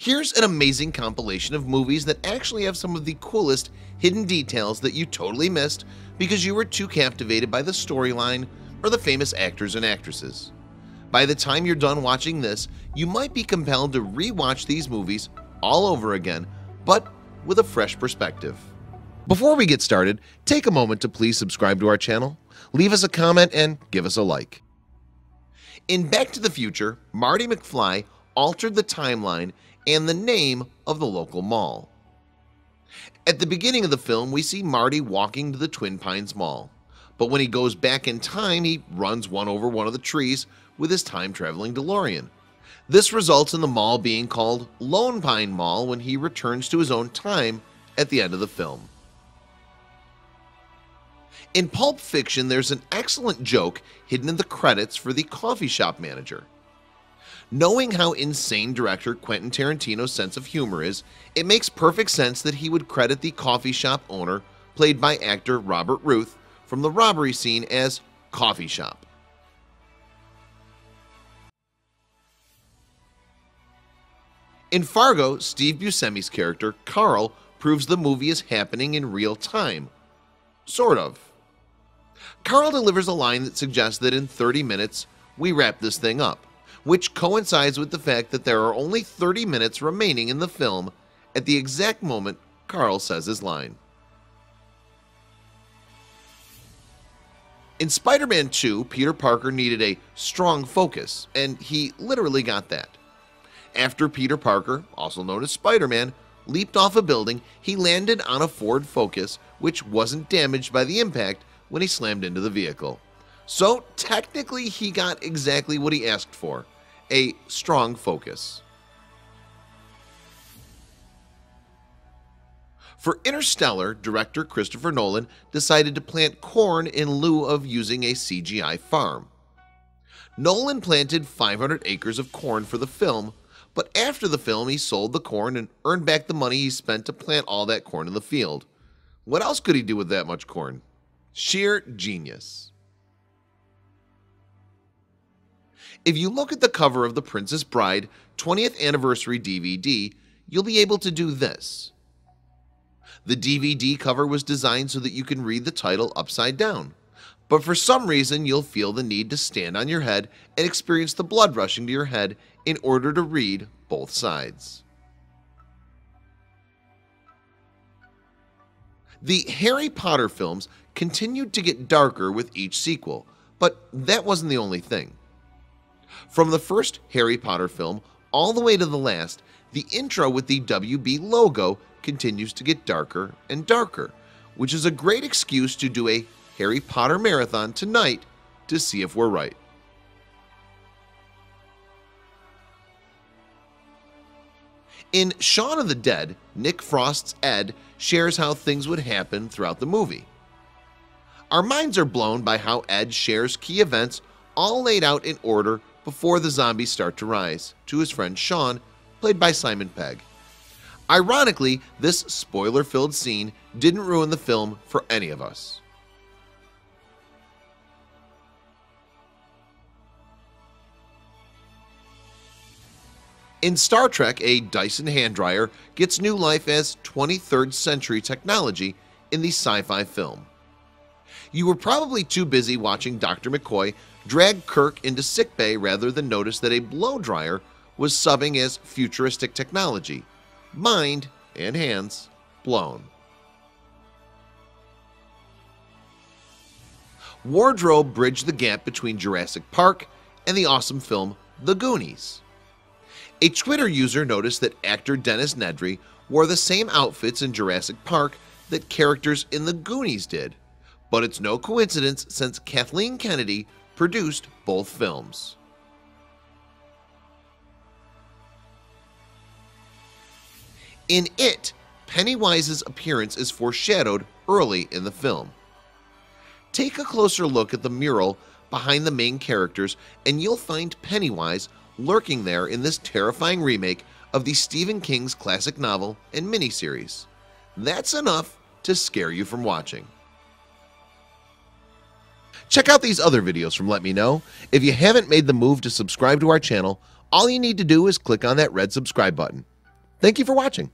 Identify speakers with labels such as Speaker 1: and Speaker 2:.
Speaker 1: Here's an amazing compilation of movies that actually have some of the coolest hidden details that you totally missed because you were too captivated by the storyline or the famous actors and actresses. By the time you're done watching this, you might be compelled to re-watch these movies all over again, but with a fresh perspective. Before we get started, take a moment to please subscribe to our channel, leave us a comment, and give us a like. In Back to the Future, Marty McFly altered the timeline and the name of the local mall. At the beginning of the film, we see Marty walking to the Twin Pines Mall, but when he goes back in time, he runs over one of the trees with his time-traveling DeLorean. This results in the mall being called Lone Pine Mall when he returns to his own time at the end of the film. In Pulp Fiction, there's an excellent joke hidden in the credits for the coffee shop manager. Knowing how insane director Quentin Tarantino's sense of humor is, it makes perfect sense that he would credit the coffee shop owner, played by actor Robert Ruth, from the robbery scene as Coffee Shop. In Fargo, Steve Buscemi's character, Carl, proves the movie is happening in real time. Sort of. Carl delivers a line that suggests that in 30 minutes, we wrap this thing up, which coincides with the fact that there are only 30 minutes remaining in the film at the exact moment Carl says his line. In Spider-Man 2, Peter Parker needed a strong focus, and he literally got that. After Peter Parker, also known as Spider-Man, leaped off a building, he landed on a Ford Focus, which wasn't damaged by the impact when he slammed into the vehicle. So technically he got exactly what he asked for, a strong focus. For Interstellar, director Christopher Nolan decided to plant corn in lieu of using a CGI farm. Nolan planted 500 acres of corn for the film, but after the film he sold the corn and earned back the money he spent to plant all that corn in the field. What else could he do with that much corn? Sheer genius. If you look at the cover of The Princess Bride 20th Anniversary DVD, you'll be able to do this. The DVD cover was designed so that you can read the title upside down, but for some reason you'll feel the need to stand on your head and experience the blood rushing to your head in order to read both sides. The Harry Potter films continued to get darker with each sequel, but that wasn't the only thing. From the first Harry Potter film all the way to the last, the intro with the WB logo continues to get darker and darker, which is a great excuse to do a Harry Potter marathon tonight to see if we're right. In Shaun of the Dead, Nick Frost's Ed shares how things would happen throughout the movie. Our minds are blown by how Ed shares key events all laid out in order before the zombies start to rise to his friend Shaun, played by Simon Pegg. Ironically, this spoiler-filled scene didn't ruin the film for any of us. In Star Trek, a Dyson hand dryer gets new life as 23rd century technology in the sci-fi film. You were probably too busy watching Dr. McCoy drag Kirk into sickbay rather than notice that a blow dryer was subbing as futuristic technology. Mind and hands blown. Wardrobe bridged the gap between Jurassic Park and the awesome film The Goonies. A Twitter user noticed that actor Dennis Nedry wore the same outfits in Jurassic Park that characters in The Goonies did, but it's no coincidence since Kathleen Kennedy produced both films. In It, Pennywise's appearance is foreshadowed early in the film. Take a closer look at the mural behind the main characters and you'll find Pennywise lurking there in this terrifying remake of the Stephen King's classic novel and miniseries. That's enough to scare you from watching. Check out these other videos from Let Me Know. If you haven't made the move to subscribe to our channel, all you need to do is click on that red subscribe button. Thank you for watching.